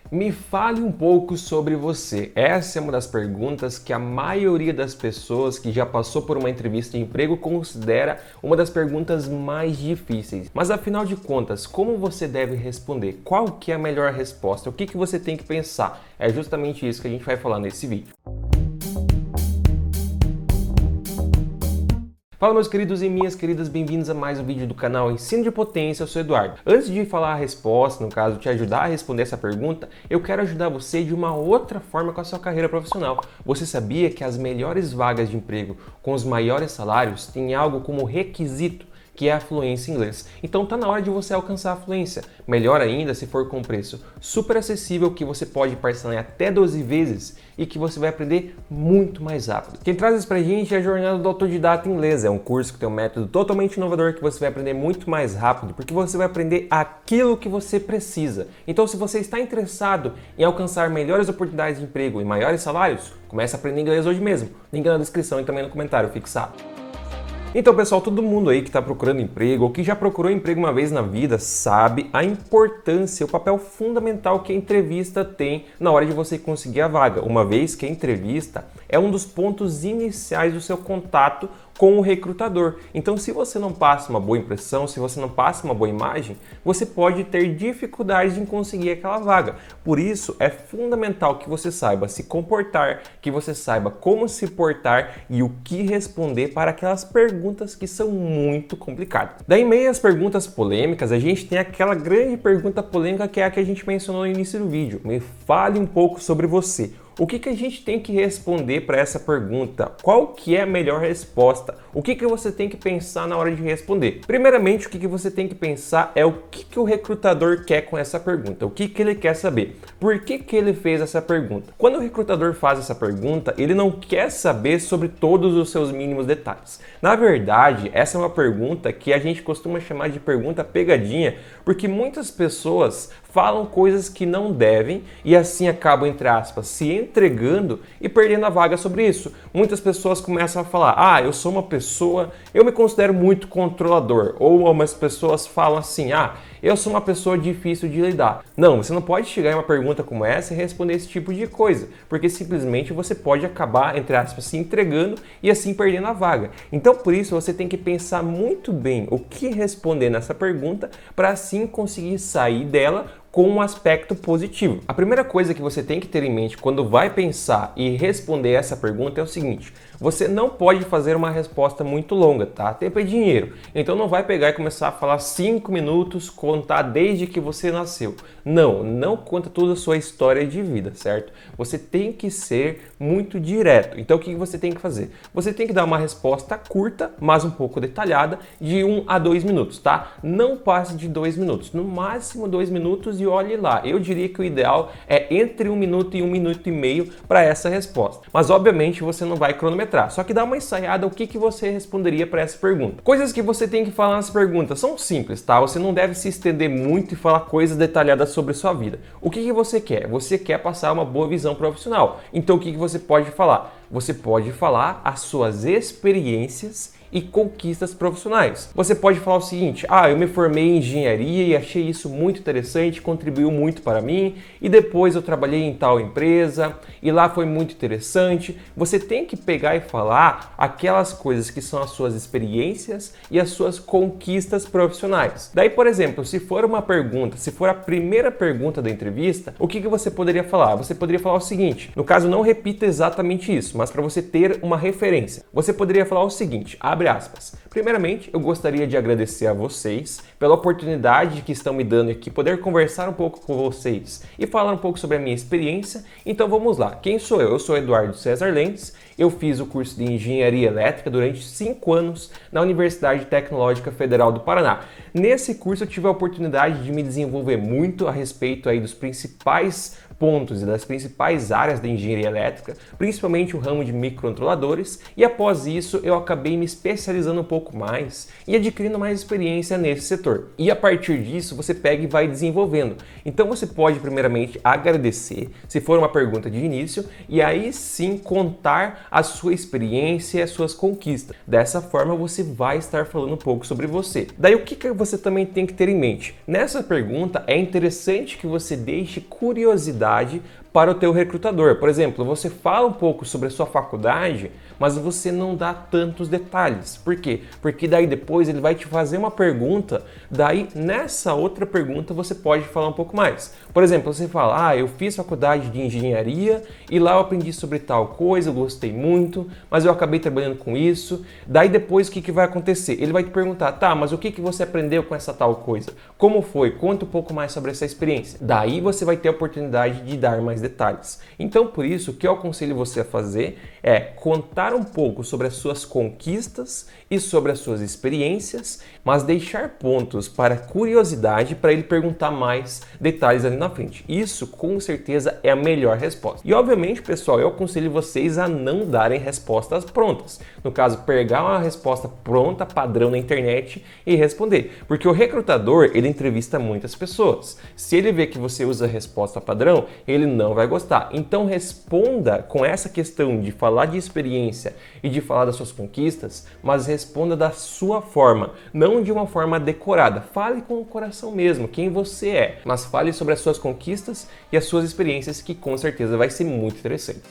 Me fale um pouco sobre você. Essa é uma das perguntas que a maioria das pessoas que já passou por uma entrevista de emprego considera uma das perguntas mais difíceis. Mas afinal de contas, como você deve responder? Qual que é a melhor resposta? O que você tem que pensar? É justamente isso que a gente vai falar nesse vídeo. Fala meus queridos e minhas queridas, bem-vindos a mais um vídeo do canal Ensino de Potência, eu sou o Eduardo. Antes de falar a resposta, no caso, te ajudar a responder essa pergunta, eu quero ajudar você de uma outra forma com a sua carreira profissional. Você sabia que as melhores vagas de emprego com os maiores salários têm algo como requisito, que é a fluência em inglês. Então tá na hora de você alcançar a fluência. Melhor ainda se for com preço super acessível, que você pode parcelar em até 12 vezes e que você vai aprender muito mais rápido. Quem traz isso pra gente é a Jornada do Autodidata em Inglês. É um curso que tem um método totalmente inovador que você vai aprender muito mais rápido, porque você vai aprender aquilo que você precisa. Então se você está interessado em alcançar melhores oportunidades de emprego e maiores salários, comece a aprender inglês hoje mesmo. Link na descrição e também no comentário fixado. Então, pessoal, todo mundo aí que está procurando emprego ou que já procurou emprego uma vez na vida sabe a importância, o papel fundamental que a entrevista tem na hora de você conseguir a vaga, uma vez que a entrevista é um dos pontos iniciais do seu contato com o recrutador. Então, se você não passa uma boa impressão, se você não passa uma boa imagem, você pode ter dificuldades em conseguir aquela vaga. Por isso, é fundamental que você saiba se comportar, que você saiba como se portar e o que responder para aquelas perguntas que são muito complicadas. Daí, em meio às perguntas polêmicas, a gente tem aquela grande pergunta polêmica que é a que a gente mencionou no início do vídeo. Me fale um pouco sobre você. O que a gente tem que responder para essa pergunta? Qual que é a melhor resposta? O que você tem que pensar na hora de responder? Primeiramente, o que você tem que pensar é o que o recrutador quer com essa pergunta. O que ele quer saber? Por que ele fez essa pergunta? Quando o recrutador faz essa pergunta, ele não quer saber sobre todos os seus mínimos detalhes. Na verdade, essa é uma pergunta que a gente costuma chamar de pergunta pegadinha, porque muitas pessoas falam coisas que não devem e assim acabam, entre aspas, se entregando e perdendo a vaga sobre isso. Muitas pessoas começam a falar, eu sou uma pessoa, eu me considero muito controlador. Ou algumas pessoas falam assim, eu sou uma pessoa difícil de lidar. Não, você não pode chegar em uma pergunta como essa e responder esse tipo de coisa, porque simplesmente você pode acabar, entre aspas, se entregando e assim perdendo a vaga. Então, por isso, você tem que pensar muito bem o que responder nessa pergunta para assim conseguir sair dela com um aspecto positivo. A primeira coisa que você tem que ter em mente quando vai pensar e responder essa pergunta é o seguinte: você não pode fazer uma resposta muito longa, tá? Tempo é dinheiro. Então não vai pegar e começar a falar 5 minutos, contar desde que você nasceu. Não conta toda a sua história de vida, certo? Você tem que ser muito direto. Então o que você tem que fazer? Você tem que dar uma resposta curta, mas um pouco detalhada, de 1 a 2 minutos, tá? Não passe de 2 minutos, no máximo 2 minutos e olhe lá. Eu diria que o ideal é entre 1 minuto e 1 minuto e meio para essa resposta. Mas obviamente você não vai cronometrar. Só que dá uma ensaiada o que você responderia para essa pergunta. Coisas que você tem que falar nessa pergunta são simples, tá? Você não deve se estender muito e falar coisas detalhadas sobre sua vida. O que você quer? Você quer passar uma boa visão profissional. Então o que você pode falar? Você pode falar as suas experiências e conquistas profissionais. Você pode falar o seguinte: eu me formei em engenharia e achei isso muito interessante, contribuiu muito para mim, e depois eu trabalhei em tal empresa e lá foi muito interessante. Você tem que pegar e falar aquelas coisas que são as suas experiências e as suas conquistas profissionais. Daí, por exemplo, se for uma pergunta, se for a primeira pergunta da entrevista, o que você poderia falar? Você poderia falar o seguinte, no caso não repita exatamente isso, mas para você ter uma referência. Você poderia falar o seguinte, abre aspas: primeiramente, eu gostaria de agradecer a vocês pela oportunidade que estão me dando aqui, poder conversar um pouco com vocês e falar um pouco sobre a minha experiência. Então vamos lá. Quem sou eu? Eu sou Eduardo César Lentes. Eu fiz o curso de Engenharia Elétrica durante 5 anos na Universidade Tecnológica Federal do Paraná. Nesse curso eu tive a oportunidade de me desenvolver muito a respeito aí dos principais pontos e das principais áreas da engenharia elétrica, principalmente o ramo de microcontroladores, e após isso eu acabei me especializando um pouco mais e adquirindo mais experiência nesse setor. E a partir disso você pega e vai desenvolvendo. Então você pode primeiramente agradecer, se for uma pergunta de início, e aí sim contar a sua experiência e as suas conquistas. Dessa forma você vai estar falando um pouco sobre você. Daí o que você também tem que ter em mente? Nessa pergunta é interessante que você deixe curiosidade para o teu recrutador. Por exemplo, você fala um pouco sobre a sua faculdade, mas você não dá tantos detalhes. Por quê? Porque daí depois ele vai te fazer uma pergunta, daí nessa outra pergunta você pode falar um pouco mais. Por exemplo, você fala, eu fiz faculdade de engenharia e lá eu aprendi sobre tal coisa, eu gostei muito, mas eu acabei trabalhando com isso. Daí depois o que vai acontecer? Ele vai te perguntar, tá, mas o que você aprendeu com essa tal coisa? Como foi? Conta um pouco mais sobre essa experiência. Daí você vai ter a oportunidade de dar mais detalhes. Então, por isso, o que eu aconselho você a fazer é contar um pouco sobre as suas conquistas e sobre as suas experiências, mas deixar pontos para curiosidade para ele perguntar mais detalhes ali na frente. Isso, com certeza, é a melhor resposta. E, obviamente, pessoal, eu aconselho vocês a não darem respostas prontas. No caso, pegar uma resposta pronta, padrão na internet e responder. Porque o recrutador, ele entrevista muitas pessoas. Se ele vê que você usa resposta padrão, ele não vai gostar. Então, responda com essa questão de falar de experiência e de falar das suas conquistas, mas responda da sua forma, não de uma forma decorada. Fale com o coração mesmo, quem você é, mas fale sobre as suas conquistas e as suas experiências, que com certeza vai ser muito interessante.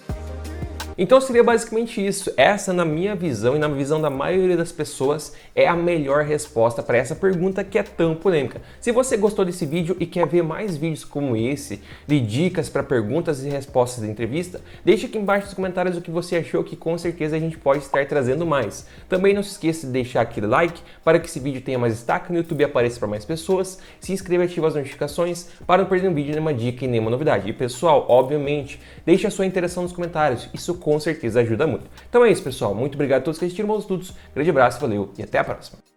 Então seria basicamente isso. Essa, na minha visão e na visão da maioria das pessoas, é a melhor resposta para essa pergunta que é tão polêmica. Se você gostou desse vídeo e quer ver mais vídeos como esse, de dicas para perguntas e respostas de entrevista, deixe aqui embaixo nos comentários o que você achou, que com certeza a gente pode estar trazendo mais. Também não se esqueça de deixar aquele like para que esse vídeo tenha mais destaque no YouTube e apareça para mais pessoas. Se inscreva e ative as notificações para não perder um vídeo, nenhuma dica e nenhuma novidade. E pessoal, obviamente, deixe a sua interação nos comentários. Isso com certeza ajuda muito. Então é isso, pessoal. Muito obrigado a todos que assistiram meus estudos. Grande abraço, valeu e até a próxima.